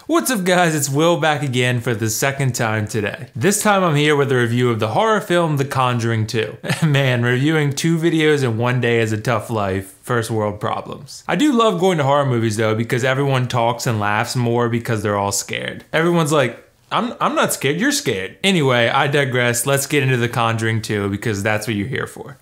What's up guys, it's Will back again for the second time today. This time I'm here with a review of the horror film The Conjuring 2. Man, reviewing 2 videos in one day is a tough life. First world problems. I do love going to horror movies though because everyone talks and laughs more because they're all scared. Everyone's like, I'm not scared, you're scared. Anyway, I digress. Let's get into The Conjuring 2 because that's what you're here for.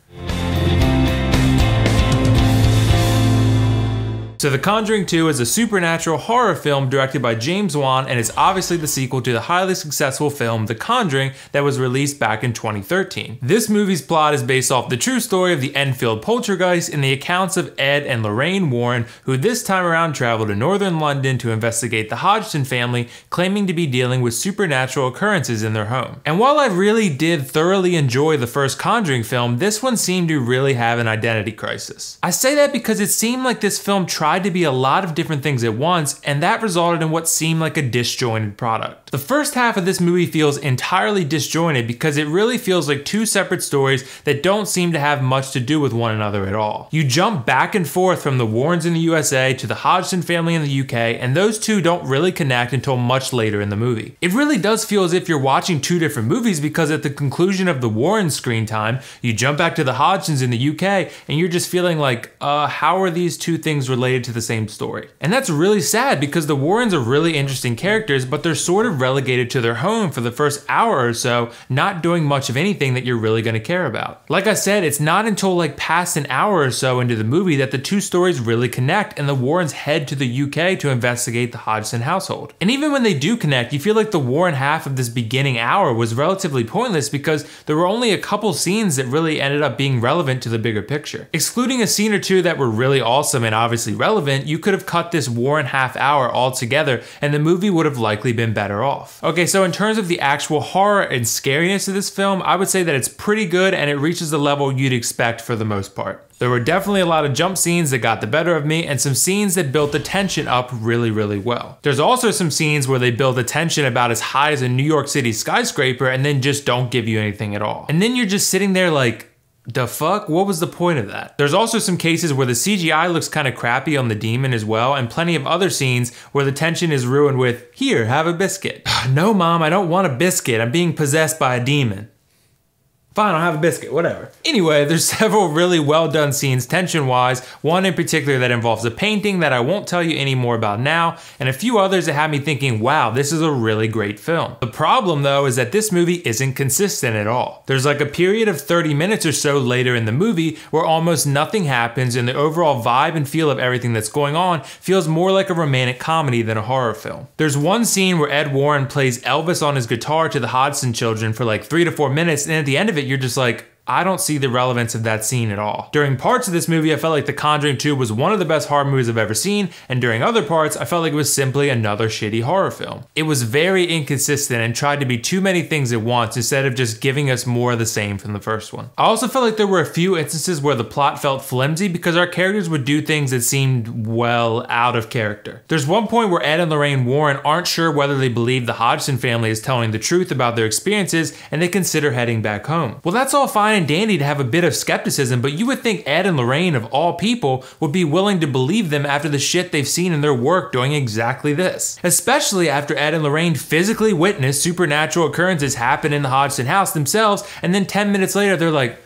So The Conjuring 2 is a supernatural horror film directed by James Wan, and it's obviously the sequel to the highly successful film The Conjuring that was released back in 2013. This movie's plot is based off the true story of the Enfield poltergeist and the accounts of Ed and Lorraine Warren, who this time around traveled to northern London to investigate the Hodgson family, claiming to be dealing with supernatural occurrences in their home. And while I really did thoroughly enjoy the first Conjuring film, this one seemed to really have an identity crisis. I say that because it seemed like this film tried to be a lot of different things at once, and that resulted in what seemed like a disjointed product. The first half of this movie feels entirely disjointed because it really feels like 2 separate stories that don't seem to have much to do with one another at all. You jump back and forth from the Warrens in the USA to the Hodgson family in the UK, and those 2 don't really connect until much later in the movie. It really does feel as if you're watching 2 different movies because at the conclusion of the Warrens screen time, you jump back to the Hodgsons in the UK, and you're just feeling like, how are these 2 things related to the same story? And that's really sad because the Warrens are really interesting characters, but they're sort of relegated to their home for the first hour or so, not doing much of anything that you're really going to care about. Like I said, it's not until like past an hour or so into the movie that the 2 stories really connect and the Warrens head to the UK to investigate the Hodgson household. And even when they do connect, you feel like the Warren half of this beginning hour was relatively pointless because there were only a couple scenes that really ended up being relevant to the bigger picture. Excluding a scene or 2 that were really awesome and obviously relevant, you could have cut this Warren half hour altogether and the movie would have likely been better off. Okay, so in terms of the actual horror and scariness of this film, I would say that it's pretty good and it reaches the level you'd expect for the most part. There were definitely a lot of jump scenes that got the better of me and some scenes that built the tension up really well. There's also some scenes where they build the tension about as high as a New York City skyscraper and then just don't give you anything at all. And then you're just sitting there like, the fuck? What was the point of that? There's also some cases where the CGI looks kind of crappy on the demon as well, and plenty of other scenes where the tension is ruined with, here, have a biscuit. No mom, I don't want a biscuit, I'm being possessed by a demon. Fine, I'll have a biscuit, whatever. Anyway, there's several really well done scenes tension-wise, one in particular that involves a painting that I won't tell you any more about now, and a few others that had me thinking, wow, this is a really great film. The problem though is that this movie isn't consistent at all. There's like a period of 30 minutes or so later in the movie where almost nothing happens and the overall vibe and feel of everything that's going on feels more like a romantic comedy than a horror film. There's one scene where Ed Warren plays Elvis on his guitar to the Hodgson children for like 3 to 4 minutes, and at the end of it, you're just like, I don't see the relevance of that scene at all. During parts of this movie, I felt like The Conjuring 2 was one of the best horror movies I've ever seen, and during other parts, I felt like it was simply another shitty horror film. It was very inconsistent and tried to be too many things at once instead of just giving us more of the same from the first one. I also felt like there were a few instances where the plot felt flimsy because our characters would do things that seemed, well, out of character. There's one point where Ed and Lorraine Warren aren't sure whether they believe the Hodgson family is telling the truth about their experiences and they consider heading back home. Well, that's all fine and dandy to have a bit of skepticism, but you would think Ed and Lorraine, of all people, would be willing to believe them after the shit they've seen in their work doing exactly this. Especially after Ed and Lorraine physically witnessed supernatural occurrences happen in the Hodgson house themselves, and then 10 minutes later they're like,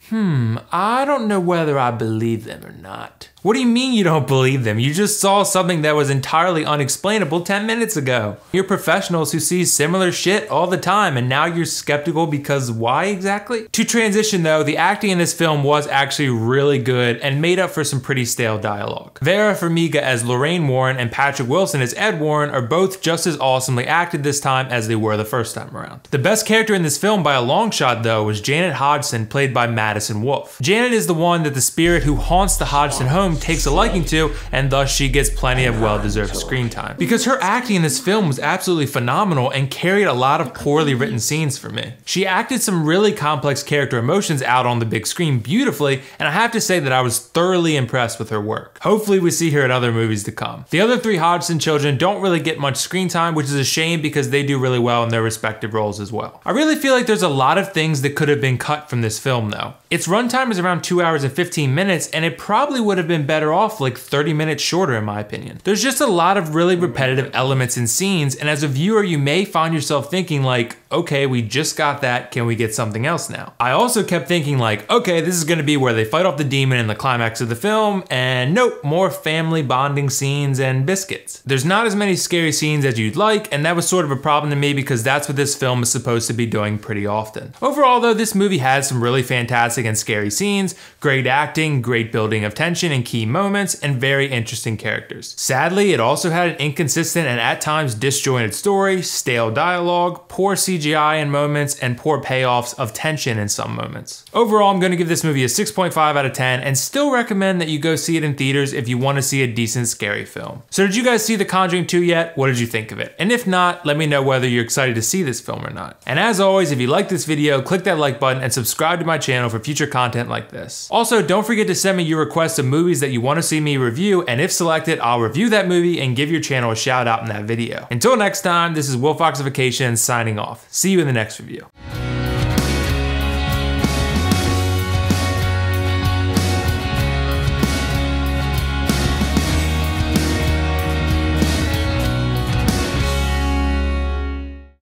I don't know whether I believe them or not. What do you mean you don't believe them? You just saw something that was entirely unexplainable 10 minutes ago. You're professionals who see similar shit all the time and now you're skeptical because why exactly? To transition though, the acting in this film was actually really good and made up for some pretty stale dialogue. Vera Farmiga as Lorraine Warren and Patrick Wilson as Ed Warren are both just as awesomely acted this time as they were the first time around. The best character in this film by a long shot though was Janet Hodgson, played by Madison Wolfe. Janet is the one that the spirit who haunts the Hodgson home takes a liking to, and thus she gets plenty of well-deserved screen time. Because her acting in this film was absolutely phenomenal and carried a lot of poorly written scenes for me. She acted some really complex character emotions out on the big screen beautifully, and I have to say that I was thoroughly impressed with her work. Hopefully we see her in other movies to come. The other 3 Hodgson children don't really get much screen time, which is a shame because they do really well in their respective roles as well. I really feel like there's a lot of things that could have been cut from this film though. Its runtime is around 2 hours and 15 minutes, and it probably would have been better off like 30 minutes shorter in my opinion. There's just a lot of really repetitive elements and scenes, and as a viewer you may find yourself thinking like, okay, we just got that, can we get something else now? I also kept thinking like, okay, this is gonna be where they fight off the demon in the climax of the film, and nope, more family bonding scenes and biscuits. There's not as many scary scenes as you'd like, and that was sort of a problem to me because that's what this film is supposed to be doing pretty often. Overall though, this movie has some really fantastic and scary scenes, great acting, great building of tension in key moments, and very interesting characters. Sadly, it also had an inconsistent and at times disjointed story, stale dialogue, poor CGI in moments, and poor payoffs of tension in some moments. Overall, I'm going to give this movie a 6.5 out of 10 and still recommend that you go see it in theaters if you want to see a decent scary film. So did you guys see The Conjuring 2 yet? What did you think of it? And if not, let me know whether you're excited to see this film or not. And as always, if you like this video, click that like button and subscribe to my channel for future content like this. Also, don't forget to send me your requests of movies that you want to see me review, and if selected, I'll review that movie and give your channel a shout out in that video. Until next time, this is WillFoxification signing off. See you in the next review.